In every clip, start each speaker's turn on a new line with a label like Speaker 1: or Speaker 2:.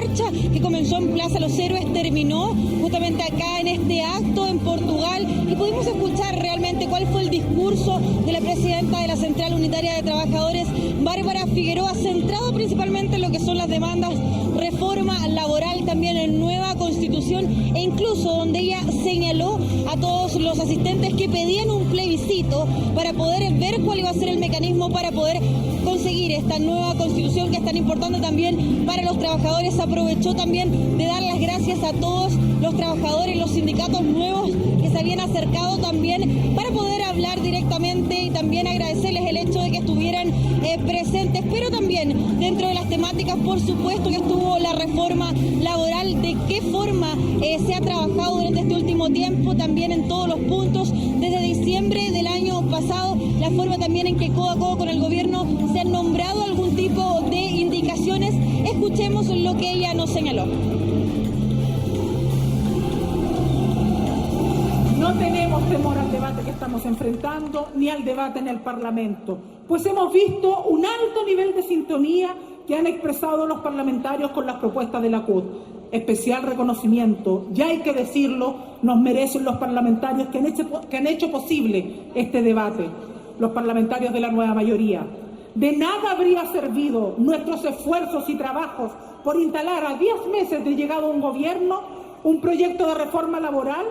Speaker 1: marcha que comenzó en Plaza Los Héroes terminó justamente acá en este acto en Portugal y pudimos escuchar realmente cuál fue el discurso de la presidenta de la Central Unitaria de Trabajadores, Bárbara Figueroa, centrado principalmente en lo que son las demandas, reforma laboral, también en nueva constitución e incluso donde ella señaló a todos los asistentes que pedían un plebiscito para poder ver cuál iba a ser el mecanismo para poder conseguir esta nueva constitución que es tan importante también para los trabajadores. Aprovechó también de dar las gracias a todos los trabajadores, los sindicatos nuevos que se habían acercado también para poder hablar directamente y también agradecerles el hecho de que estuvieran presentes, pero también dentro de las temáticas, por supuesto, que estuvo la reforma laboral, de qué forma se ha trabajado durante este último tiempo, también en todos los puntos, desde diciembre del año pasado, la forma también en que codo a codo con el gobierno se han nombrado algún tipo de indicaciones. Escuchemos lo que ella nos señaló.
Speaker 2: No tenemos temor al debate que estamos enfrentando, ni al debate en el Parlamento, pues hemos visto un alto nivel de sintonía que han expresado los parlamentarios con las propuestas de la CUT. Especial reconocimiento, ya hay que decirlo, nos merecen los parlamentarios que han hecho posible este debate, los parlamentarios de la nueva mayoría. De nada habría servido nuestros esfuerzos y trabajos por instalar a 10 meses de llegado a un gobierno un proyecto de reforma laboral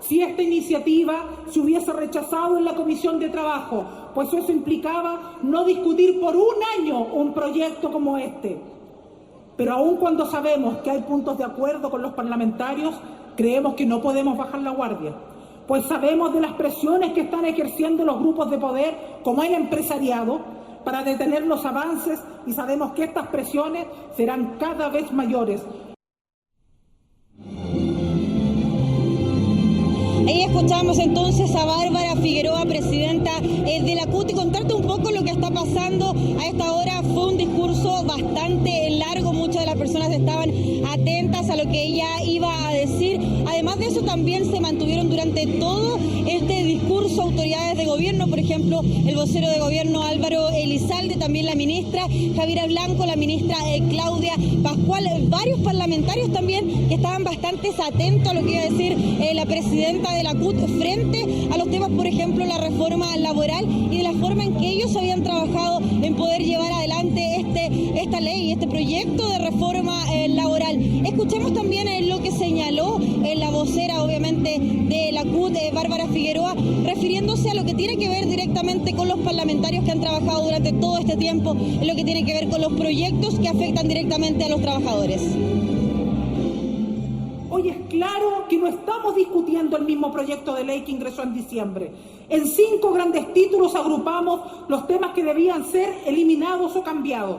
Speaker 2: si esta iniciativa se hubiese rechazado en la Comisión de Trabajo, pues eso implicaba no discutir por un año un proyecto como este. Pero aun cuando sabemos que hay puntos de acuerdo con los parlamentarios, creemos que no podemos bajar la guardia, pues sabemos de las presiones que están ejerciendo los grupos de poder, como el empresariado, para detener los avances, y sabemos que estas presiones serán cada vez mayores.
Speaker 1: Ahí escuchamos entonces a Bárbara Figueroa, presidenta de la CUT, y contarte un poco lo que está pasando a esta hora. Fue un discurso bastante largo, muchas de las personas estaban atentas a lo que ella iba a decir. Además de eso, también se mantuvieron durante todo este discurso autoridades de gobierno, por ejemplo, el vocero de gobierno Álvaro Elizalde, también la ministra Javiera Blanco, la ministra Claudia Pascual, varios parlamentarios también que estaban bastante atentos a lo que iba a decir la presidenta de la CUT frente a los temas, por ejemplo, la reforma laboral y de la forma en que ellos habían trabajado en poder llevar adelante esta ley, este proyecto de reforma laboral. Escuchemos también lo que señaló la vocera, obviamente, de la CUT, Bárbara Figueroa, refiriéndose a lo que tiene que ver directamente con los parlamentarios que han trabajado durante todo este tiempo, en lo que tiene que ver con los proyectos que afectan directamente a los trabajadores.
Speaker 2: Hoy es claro que no estamos discutiendo el mismo proyecto de ley que ingresó en diciembre. En 5 grandes títulos agrupamos los temas que debían ser eliminados o cambiados.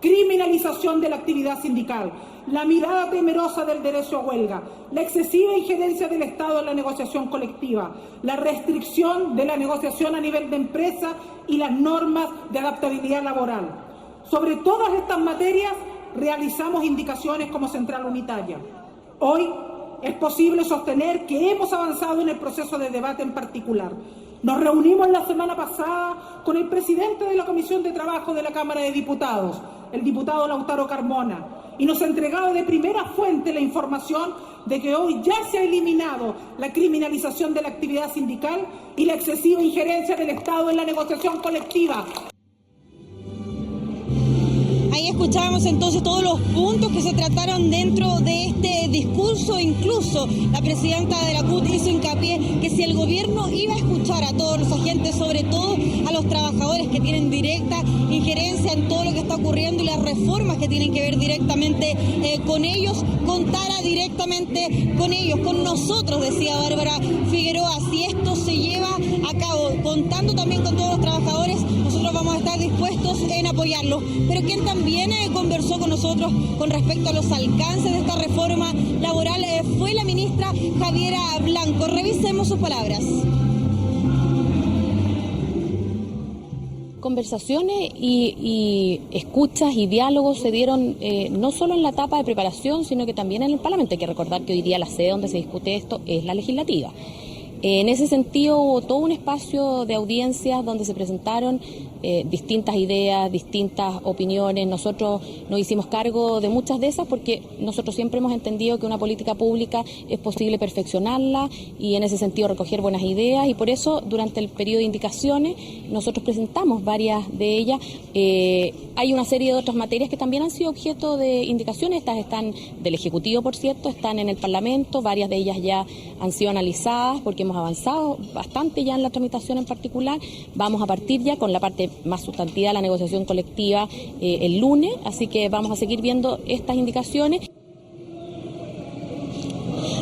Speaker 2: Criminalización de la actividad sindical, la mirada temerosa del derecho a huelga, la excesiva injerencia del Estado en la negociación colectiva, la restricción de la negociación a nivel de empresa y las normas de adaptabilidad laboral. Sobre todas estas materias realizamos indicaciones como Central Unitaria. Hoy es posible sostener que hemos avanzado en el proceso de debate en particular. Nos reunimos la semana pasada con el presidente de la Comisión de Trabajo de la Cámara de Diputados, el diputado Lautaro Carmona, y nos ha entregado de primera fuente la información de que hoy ya se ha eliminado la criminalización de la actividad sindical y la excesiva injerencia del Estado en la negociación colectiva.
Speaker 1: Ahí escuchábamos entonces todos los puntos que se trataron dentro de este discurso. Incluso la presidenta de la CUT hizo hincapié que si el gobierno iba a escuchar a todos los agentes, sobre todo a los trabajadores que tienen directa injerencia en todo lo que está ocurriendo y las reformas que tienen que ver directamente con ellos, contara directamente con ellos, con nosotros, decía Bárbara Figueroa. Si esto se lleva a cabo, contando también con todos los trabajadores, nosotros vamos a estar dispuestos en apoyarlo. Pero quien también conversó con nosotros con respecto a los alcances de esta reforma laboral fue la ministra Javiera Blanco. Revisemos sus palabras.
Speaker 3: Conversaciones y escuchas y diálogos se dieron no solo en la etapa de preparación, sino que también en el Parlamento. Hay que recordar que hoy día la sede donde se discute esto es la legislativa. En ese sentido hubo todo un espacio de audiencias donde se presentaron distintas ideas, distintas opiniones. Nosotros nos hicimos cargo de muchas de esas porque nosotros siempre hemos entendido que una política pública es posible perfeccionarla y en ese sentido recoger buenas ideas, y por eso durante el periodo de indicaciones nosotros presentamos varias de ellas. Hay una serie de otras materias que también han sido objeto de indicaciones. Estas están del Ejecutivo, por cierto, están en el Parlamento, varias de ellas ya han sido analizadas porque hemos avanzado bastante ya en la tramitación en particular. Vamos a partir ya con la parte más sustantiva, la negociación colectiva, el lunes, así que vamos a seguir viendo estas indicaciones.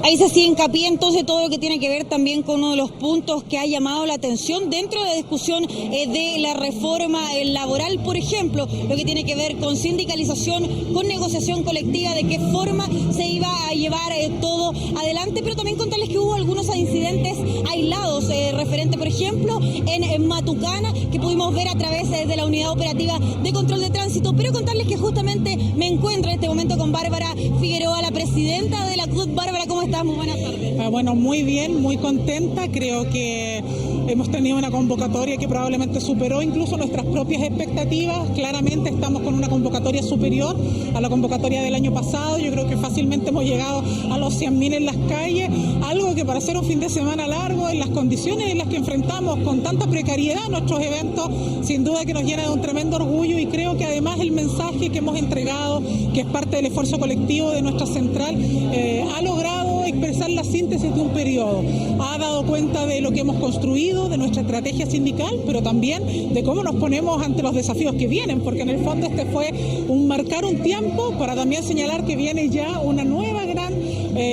Speaker 1: Ahí se hacía hincapié entonces todo lo que tiene que ver también con uno de los puntos que ha llamado la atención dentro de la discusión de la reforma laboral, por ejemplo, lo que tiene que ver con sindicalización, con negociación colectiva, de qué forma se iba a llevar todo adelante, pero también contarles que hubo algunos incidentes aislados, referente, por ejemplo, en Matucana, que pudimos ver a través de la unidad operativa de control de tránsito, pero contarles que justamente me encuentro en este momento con Bárbara Figueroa, la presidenta de la CUT. Bárbara, ¿cómo estás? Muy buenas tardes.
Speaker 4: Bueno, muy bien, muy contenta. Creo que hemos tenido una convocatoria que probablemente superó incluso nuestras propias expectativas. Claramente estamos con una convocatoria superior a la convocatoria del año pasado. Yo creo que fácilmente hemos llegado a los 100.000 en las calles, algo que para ser un fin de semana largo, en las condiciones en las que enfrentamos con tanta precariedad nuestros eventos, sin duda que nos llena de un tremendo orgullo, y creo que además el mensaje que hemos entregado, que es parte del esfuerzo colectivo de nuestra central, ha logrado expresar la síntesis de un periodo. Ha dado cuenta de lo que hemos construido, de nuestra estrategia sindical, pero también de cómo nos ponemos ante los desafíos que vienen, porque en el fondo este fue marcar un tiempo para también señalar que viene ya una nueva gran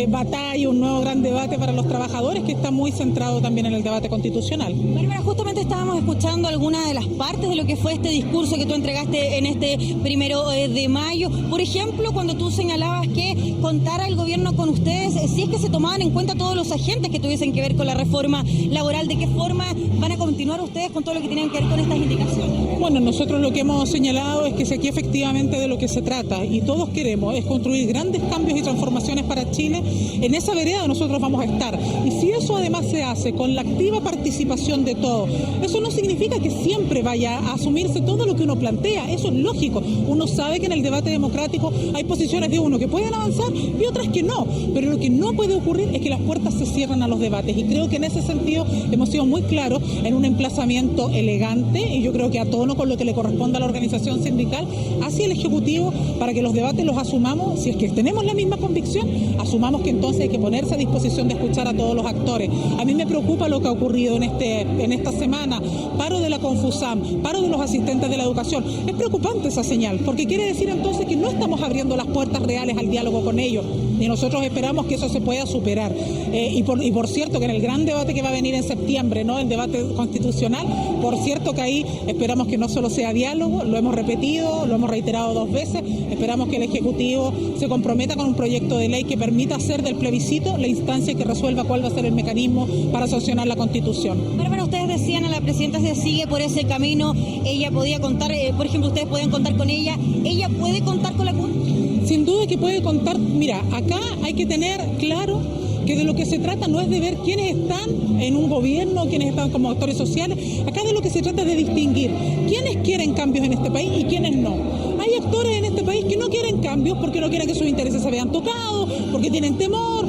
Speaker 4: batalla, un nuevo gran debate para los trabajadores, que está muy centrado también en el debate constitucional.
Speaker 1: Bárbara, justamente estábamos escuchando algunas de las partes de lo que fue este discurso que tú entregaste en este 1 de mayo. Por ejemplo, cuando tú señalabas que contara el gobierno con ustedes, si es que se tomaban en cuenta todos los agentes que tuviesen que ver con la reforma laboral, ¿de qué forma van a continuar ustedes con todo lo que tienen que ver con estas indicaciones?
Speaker 4: Bueno, nosotros lo que hemos señalado es que si aquí efectivamente de lo que se trata, y todos queremos, es construir grandes cambios y transformaciones para Chile, en esa vereda nosotros vamos a estar. Y si eso además se hace con la activa participación de todos, eso no significa que siempre vaya a asumirse todo lo que uno plantea. Eso es lógico. Uno sabe que en el debate democrático hay posiciones de uno que pueden avanzar y otras que no. Pero lo que no puede ocurrir es que las puertas se cierren a los debates. Y creo que en ese sentido hemos sido muy claros en un emplazamiento elegante, y yo creo que a tono con lo que le corresponde a la organización sindical, hacia el Ejecutivo, para que los debates los asumamos. Si es que tenemos la misma convicción, asumamos que entonces hay que ponerse a disposición de escuchar a todos los actores. A mí me preocupa lo que ha ocurrido en esta semana. Paro de la Confusam, paro de los asistentes de la educación. Es preocupante esa señal, porque quiere decir entonces que no estamos abriendo las puertas reales al diálogo con ellos, y nosotros esperamos que eso se pueda superar. Y por cierto, que en el gran debate que va a venir en septiembre, ¿no?, el debate constitucional, por cierto que ahí esperamos que no solo sea diálogo, lo hemos repetido, lo hemos reiterado 2 veces, esperamos que el Ejecutivo se comprometa con un proyecto de ley que permita hacer del plebiscito la instancia que resuelva cuál va a ser el mecanismo para sancionar la Constitución.
Speaker 1: Bárbara, ustedes decían a la presidenta se sigue por ese camino, ella podía contar, por ejemplo, ustedes pueden contar con ella puede contar con la CUT.
Speaker 4: Sin duda que puede contar. Mira, acá hay que tener claro que de lo que se trata no es de ver quiénes están en un gobierno, quiénes están como actores sociales. Acá de lo que se trata es de distinguir quiénes quieren cambios en este país y quiénes no. Hay actores en este país que no quieren cambios porque no quieren que sus intereses se vean tocados, porque tienen temor,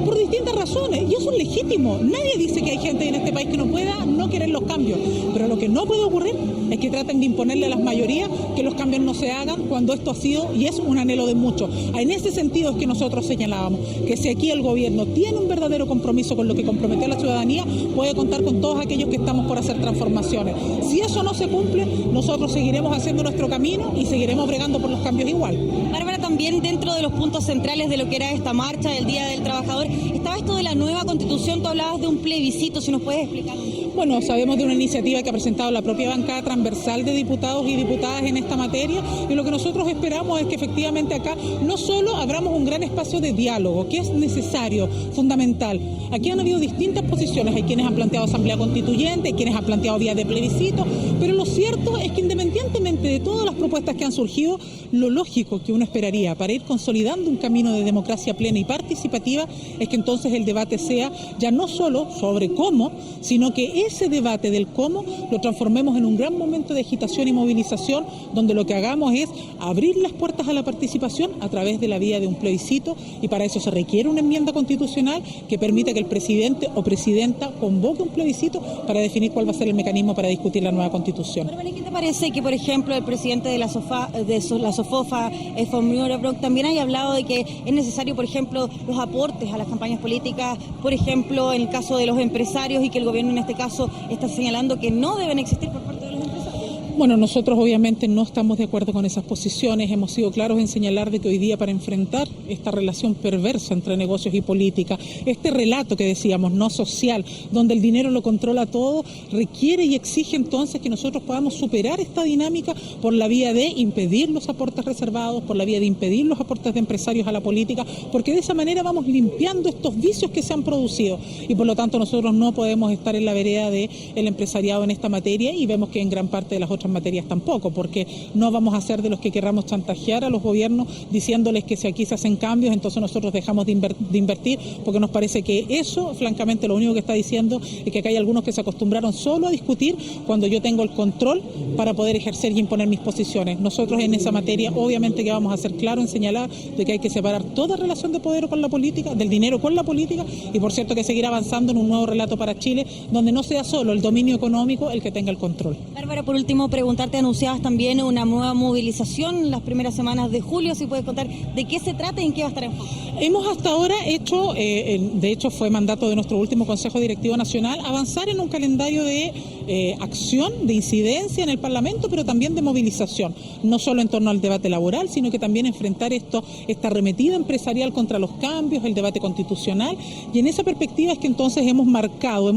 Speaker 4: por distintas razones, y eso es legítimo. Nadie dice que hay gente en este país que no pueda no querer los cambios, pero lo que no puede ocurrir es que traten de imponerle a las mayorías que los cambios no se hagan cuando esto ha sido y es un anhelo de muchos. En ese sentido es que nosotros señalábamos que si aquí el gobierno tiene un verdadero compromiso con lo que comprometió a la ciudadanía, puede contar con todos aquellos que estamos por hacer transformaciones. Si eso no se cumple, nosotros seguiremos haciendo nuestro camino y seguiremos bregando por los cambios igual.
Speaker 1: Bárbara, también dentro de los puntos centrales de lo que era esta marcha del Día del Trabajador, estaba esto de la nueva Constitución. Tú hablabas de un plebiscito, si nos puedes explicar.
Speaker 4: Bueno, sabemos de una iniciativa que ha presentado la propia bancada transversal de diputados y diputadas en esta materia, y lo que nosotros esperamos es que efectivamente acá no solo abramos un gran espacio de diálogo, que es necesario, fundamental. Aquí han habido distintas posiciones, hay quienes han planteado asamblea constituyente, hay quienes han planteado vías de plebiscito, pero lo cierto es que independientemente de todas las propuestas que han surgido, lo lógico que uno esperaría para ir consolidando un camino de democracia plena y participativa es que entonces el debate sea ya no solo sobre cómo, sino que ese debate del cómo lo transformemos en un gran momento de agitación y movilización, donde lo que hagamos es abrir las puertas a la participación a través de la vía de un plebiscito, y para eso se requiere una enmienda constitucional que permita que el presidente o presidenta convoque un plebiscito para definir cuál va a ser el mecanismo para discutir la nueva constitución.
Speaker 1: ¿Qué te parece que, por ejemplo, el presidente de la SOFOFA, von Mühlenbrock, también haya hablado de que es necesario, por ejemplo, los aportes a las campañas políticas, por ejemplo, en el caso de los empresarios, y que el gobierno en este caso está señalando que no deben existir por parte de los empresarios?
Speaker 4: Bueno, nosotros obviamente no estamos de acuerdo con esas posiciones. Hemos sido claros en señalar de que hoy día, para enfrentar esta relación perversa entre negocios y política, este relato que decíamos, no social, donde el dinero lo controla todo, requiere y exige entonces que nosotros podamos superar esta dinámica por la vía de impedir los aportes reservados, por la vía de impedir los aportes de empresarios a la política, porque de esa manera vamos limpiando estos vicios que se han producido, y por lo tanto nosotros no podemos estar en la vereda del empresariado en esta materia, y vemos que en gran parte de las otras materias tampoco, porque no vamos a ser de los que querramos chantajear a los gobiernos diciéndoles que si aquí se hacen cambios, entonces nosotros dejamos de invertir, porque nos parece que eso, francamente, lo único que está diciendo es que acá hay algunos que se acostumbraron solo a discutir cuando yo tengo el control para poder ejercer y imponer mis posiciones. Nosotros en esa materia obviamente que vamos a ser claros en señalar de que hay que separar toda relación de poder con la política, del dinero con la política, y por cierto que seguir avanzando en un nuevo relato para Chile, donde no sea solo el dominio económico el que tenga el control.
Speaker 1: Bárbara, por último, preguntarte, anunciabas también una nueva movilización en las primeras semanas de julio, si puedes contar de qué se trata y en qué va a estar enfocado.
Speaker 4: Hemos hasta ahora hecho, de hecho fue mandato de nuestro último Consejo Directivo Nacional, avanzar en un calendario de acción, de incidencia en el Parlamento, pero también de movilización, no solo en torno al debate laboral, sino que también enfrentar esta arremetida empresarial contra los cambios, el debate constitucional, y en esa perspectiva es que entonces hemos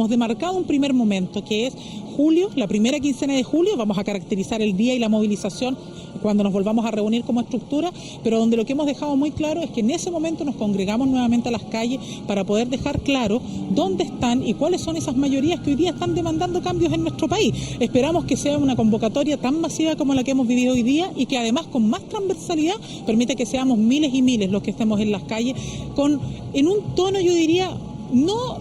Speaker 4: demarcado un primer momento, que es julio, la primera quincena de julio. Vamos a caracterizar el día y la movilización cuando nos volvamos a reunir como estructura, pero donde lo que hemos dejado muy claro es que en ese momento nos congregamos nuevamente a las calles para poder dejar claro dónde están y cuáles son esas mayorías que hoy día están demandando cambios en nuestro país. Esperamos que sea una convocatoria tan masiva como la que hemos vivido hoy día, y que además con más transversalidad permite que seamos miles y miles los que estemos en las calles en un tono, yo diría, no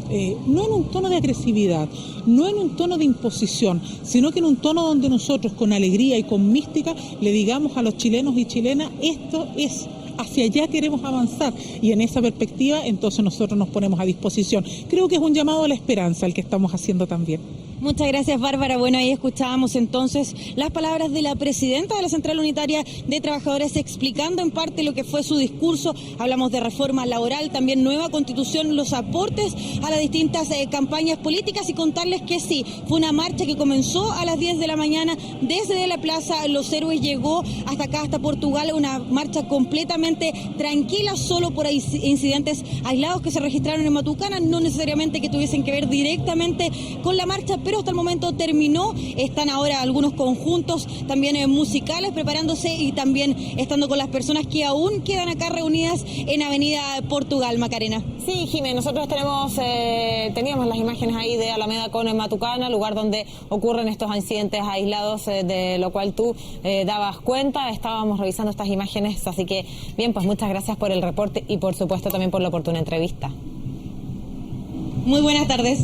Speaker 4: en un tono de agresividad, no en un tono de imposición, sino que en un tono donde nosotros, con alegría y con mística, le digamos a los chilenos y chilenas: esto es, hacia allá queremos avanzar, y en esa perspectiva entonces nosotros nos ponemos a disposición. Creo que es un llamado a la esperanza el que estamos haciendo también.
Speaker 1: Muchas gracias, Bárbara. Bueno, ahí escuchábamos entonces las palabras de la presidenta de la Central Unitaria de Trabajadores, explicando en parte lo que fue su discurso. Hablamos de reforma laboral, también nueva constitución, los aportes a las distintas campañas políticas, y contarles que sí, fue una marcha que comenzó a las 10 de la mañana desde la Plaza Los Héroes, llegó hasta acá, hasta Portugal, una marcha completamente tranquila, solo por incidentes aislados que se registraron en Matucana, no necesariamente que tuviesen que ver directamente con la marcha, pero hasta el momento terminó. Están ahora algunos conjuntos también musicales preparándose, y también estando con las personas que aún quedan acá reunidas en Avenida Portugal. Macarena.
Speaker 5: Sí, Jimé, nosotros teníamos las imágenes ahí de Alameda con Matucana, lugar donde ocurren estos incidentes aislados, de lo cual tú dabas cuenta. Estábamos revisando estas imágenes, así que bien, pues muchas gracias por el reporte y por supuesto también por la oportuna entrevista.
Speaker 1: Muy buenas tardes.